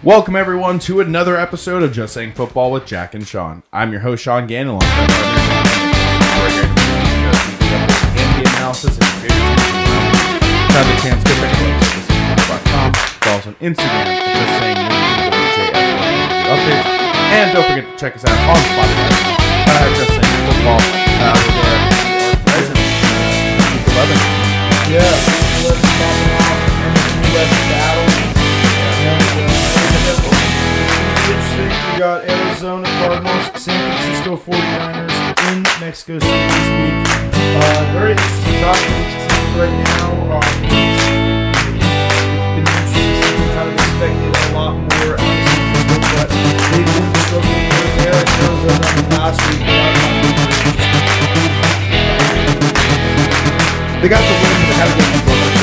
Welcome everyone to another episode of Just Saying Football with Jack and Sean. I'm your host Sean Gann, along with my partner and game analysis and favorite teams. Have the chance to check out justSayingFootball.com. Follow us on Instagram at Just Saying updates, and don't forget to check us out on Spotify. Just Saying Football. We're there. Our president, week 11. Yeah, let's talk about NFC West battle. We got Arizona Cardinals, San Francisco 49ers in Mexico City this week. Very interesting topics right now. It's been interesting. We kind of expected a lot more, honestly, but they've been struggling with Arizona last week. They got the win, but they had to go to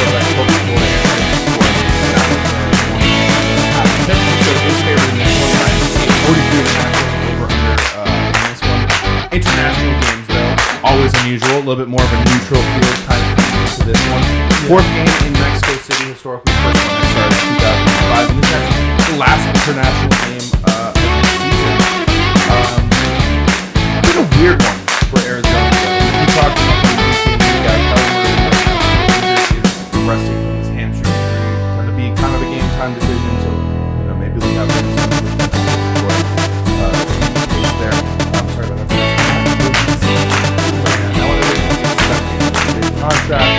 international games, though, always unusual. A little bit more of a neutral field kind of to this one. Fourth game in Mexico City, historically first one that started in 2005. And this is actually the last international game of the season. It's been a weird one for Arizona. We talked about the game. We got resting from his hamstring injury. It's going to be kind of a game time decision, so maybe we have some there. I'm sorry about that. Contract,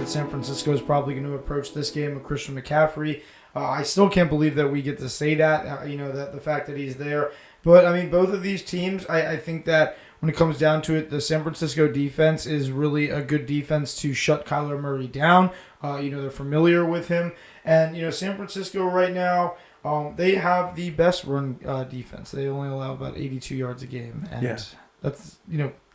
San Francisco is probably going to approach this game with Christian McCaffrey. I still can't believe that we get to say that, that the fact that he's there. But, I mean, both of these teams, I think that when it comes down to it, the San Francisco defense is really a good defense to shut Kyler Murray down. They're familiar with him. And, San Francisco right now, they have the best run defense. They only allow about 82 yards a game. And that's,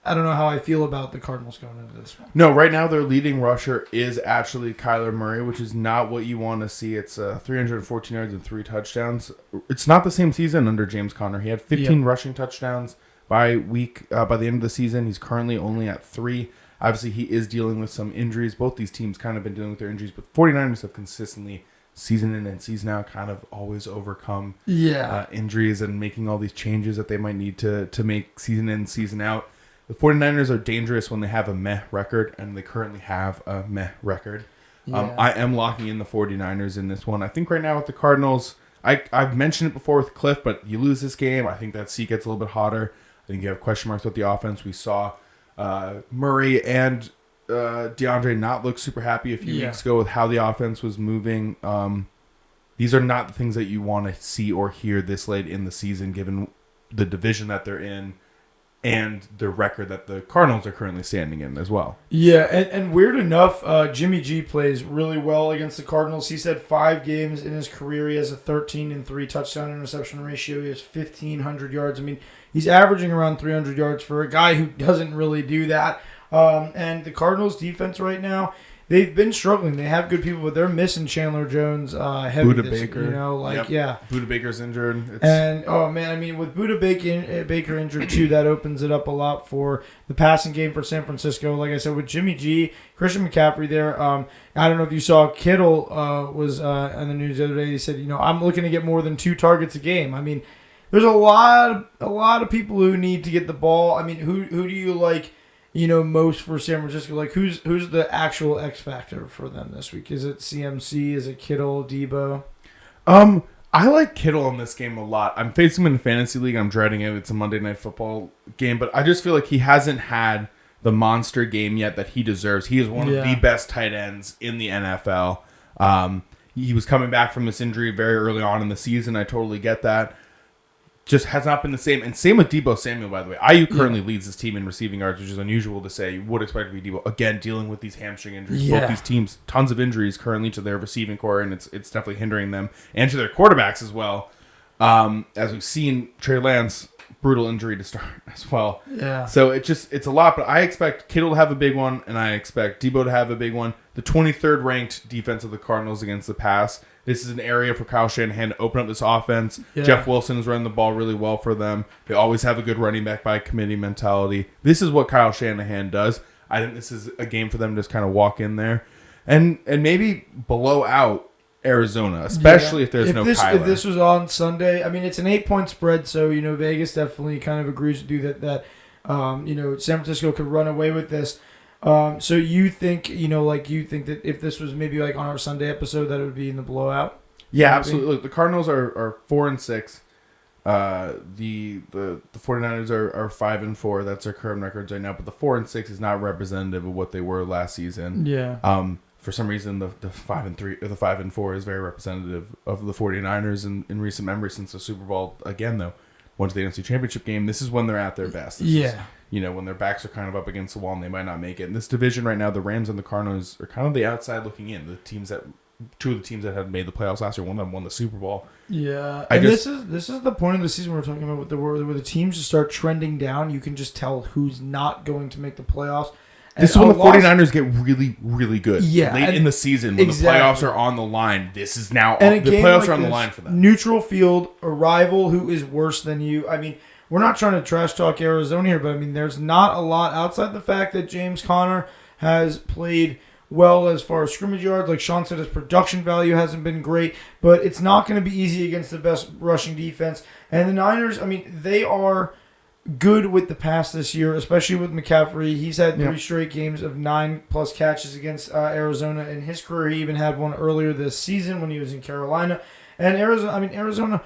I don't know how I feel about the Cardinals going into this one. No, right now their leading rusher is actually Kyler Murray, which is not what you want to see. It's 314 yards and 3 touchdowns. It's not the same season under James Conner. He had 15 rushing touchdowns by the end of the season. He's currently only at 3. Obviously, he is dealing with some injuries. Both these teams kind of been dealing with their injuries, but 49ers have consistently, season in and season out, kind of always overcome injuries and making all these changes that they might need to make season in, season out. The 49ers are dangerous when they have a meh record, and they currently have a meh record. I am locking in the 49ers in this one. I think right now with the Cardinals, I've mentioned it before with Cliff, but you lose this game, I think that seat gets a little bit hotter. I think you have question marks with the offense. We saw Murray and DeAndre not look super happy a few weeks ago with how the offense was moving. These are not the things that you want to see or hear this late in the season, given the division that they're in and the record that the Cardinals are currently standing in as well. Yeah, and weird enough, Jimmy G plays really well against the Cardinals. He's had 5 games in his career. He has a 13-3 touchdown interception ratio. He has 1,500 yards. I mean, he's averaging around 300 yards for a guy who doesn't really do that. And the Cardinals defense right now, they've been struggling. They have good people, but they're missing Chandler Jones heavy. Buda Baker. Buda Baker's injured. With Buda Baker injured too, that opens it up a lot for the passing game for San Francisco. Like I said, with Jimmy G, Christian McCaffrey there. I don't know if you saw Kittle was on the news the other day. He said, I'm looking to get more than 2 targets a game. I mean, there's a lot of people who need to get the ball. I mean, who do you like? Most for San Francisco, like who's the actual X factor for them this week? Is it CMC? Is it Kittle, Debo? I like Kittle in this game a lot. I'm facing him in the fantasy league. I'm dreading it. It's a Monday Night Football game, but I just feel like he hasn't had the monster game yet that he deserves. He is one of the best tight ends in the NFL. He was coming back from this injury very early on in the season. I totally get that. Just has not been the same. And same with Deebo Samuel, by the way. IU currently leads this team in receiving yards, which is unusual to say. You would expect it to be Deebo. Again, dealing with these hamstring injuries. Both these teams, tons of injuries currently to their receiving core, and it's definitely hindering them. And to their quarterbacks as well. As we've seen, Trey Lance brutal injury to start as well. Yeah. So it's a lot, but I expect Kittle to have a big one, and I expect Debo to have a big one. The 23rd ranked defense of the Cardinals against the pass. This is an area for Kyle Shanahan to open up this offense. Yeah. Jeff Wilson is running the ball really well for them. They always have a good running back by committee mentality. This is what Kyle Shanahan does. I think this is a game for them to just kind of walk in there and maybe blow out Arizona, especially if there's no Kyler. If this was on Sunday, I mean, it's an 8-point spread, so, Vegas definitely kind of agrees with you that San Francisco could run away with this. So you think, that if this was maybe like on our Sunday episode, that it would be in the blowout? Yeah, absolutely. Look, the Cardinals are 4-6. The 49ers are 5-4. That's their current records right now. But the 4-6 is not representative of what they were last season. Yeah. For some reason, the 5-3 or the 5-4 is very representative of the 49ers in recent memory since the Super Bowl. Again, though, went to the NFC Championship game. This is when they're at their best. This is, when their backs are kind of up against the wall and they might not make it. In this division right now, the Rams and the Cardinals are kind of the outside looking in. Two of the teams that had made the playoffs last year, one of them won the Super Bowl. Yeah, this is the point of the season we're talking about where the teams just start trending down. You can just tell who's not going to make the playoffs. This is when the 49ers get really, really good. Yeah, late in the season when the playoffs are on the line. This is now the playoffs are on the line for them. Neutral field, a rival who is worse than you. I mean, we're not trying to trash talk Arizona here, but I mean, there's not a lot outside the fact that James Conner has played well as far as scrimmage yards. Like Sean said, his production value hasn't been great, but it's not going to be easy against the best rushing defense. And the Niners, I mean, they are good with the pass this year, especially with McCaffrey. He's had 3 straight games of 9+ catches against Arizona in his career. He even had one earlier this season when he was in Carolina. And Arizona,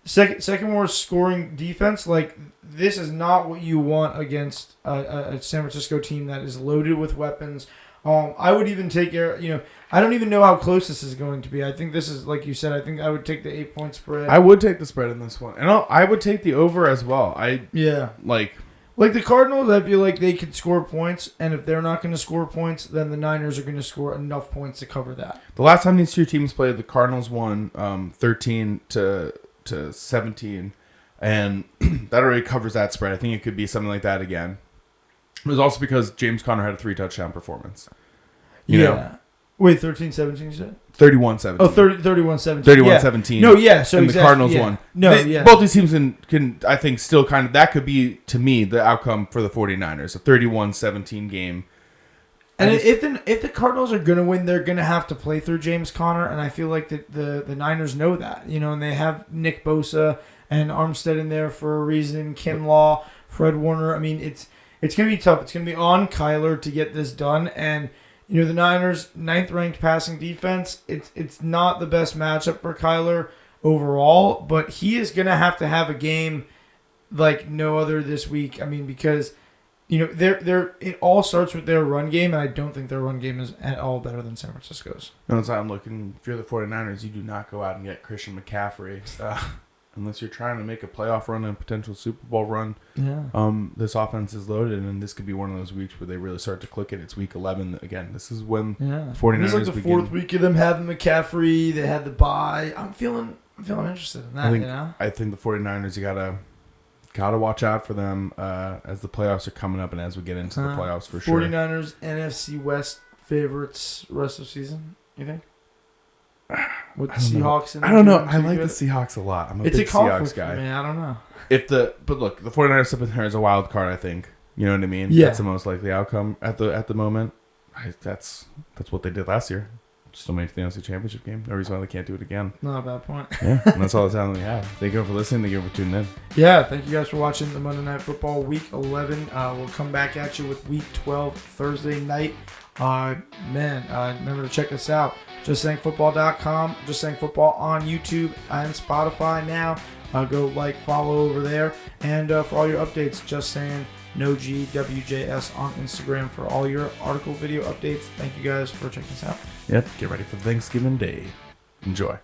second worst scoring defense. Like, this is not what you want against a San Francisco team that is loaded with weapons. I would even take I don't even know how close this is going to be. I think this is, like you said, I think I would take the 8-point spread. I would take the spread in this one. And I would take the over as well. Like the Cardinals, I feel like they could score points, and if they're not going to score points, then the Niners are going to score enough points to cover that. The last time these two teams played, the Cardinals won 13-17, and that already covers that spread. I think it could be something like that again. It was also because James Conner had a 3-touchdown performance. You know? Wait, 13-17 you said? 31-17. Oh, 31-17. 31-17. No, yeah. So and the Cardinals won. Both these teams can, I think, still kind of, that could be, to me, the outcome for the 49ers. A 31-17 game. And if the Cardinals are going to win, they're going to have to play through James Conner, and I feel like the Niners know that. And they have Nick Bosa and Armstead in there for a reason, Kinlaw, Fred Warner. I mean, it's going to be tough. It's going to be on Kyler to get this done, and the Niners' 9th-ranked passing defense, it's not the best matchup for Kyler overall, but he is going to have a game like no other this week. I mean, because it all starts with their run game, and I don't think their run game is at all better than San Francisco's. No, that's why I'm looking. If you're the 49ers, you do not go out and get Christian McCaffrey. Unless you're trying to make a playoff run and a potential Super Bowl run. Yeah. This offense is loaded, and this could be one of those weeks where they really start to click it. It's week 11. Again, this is when 49ers It's like the fourth week of them having McCaffrey. They had the bye. I'm feeling interested in that, I think the 49ers, you gotta watch out for them as the playoffs are coming up and as we get into the playoffs for sure. 49ers, NFC West favorites rest of season, you think? With the Seahawks I don't know. I like the Seahawks a lot. I'm a big Seahawks guy. I don't know. But look, the 49ers up in there as a wild card, I think. You know what I mean? Yeah. That's the most likely outcome at the moment. That's what they did last year. Still made the NFC Championship game. No reason why they can't do it again. Not a bad point. Yeah, and that's all the time we have. Thank you for listening. Thank you for tuning in. Yeah, thank you guys for watching the Monday Night Football Week 11. We'll come back at you with Week 12 Thursday night. Remember to check us out. JustSayingFootball.com. Just Saying Football on YouTube and Spotify now. Go follow over there. And for all your updates, Just Saying No GWJS on Instagram for all your article video updates. Thank you guys for checking us out. Yep. Get ready for Thanksgiving Day. Enjoy.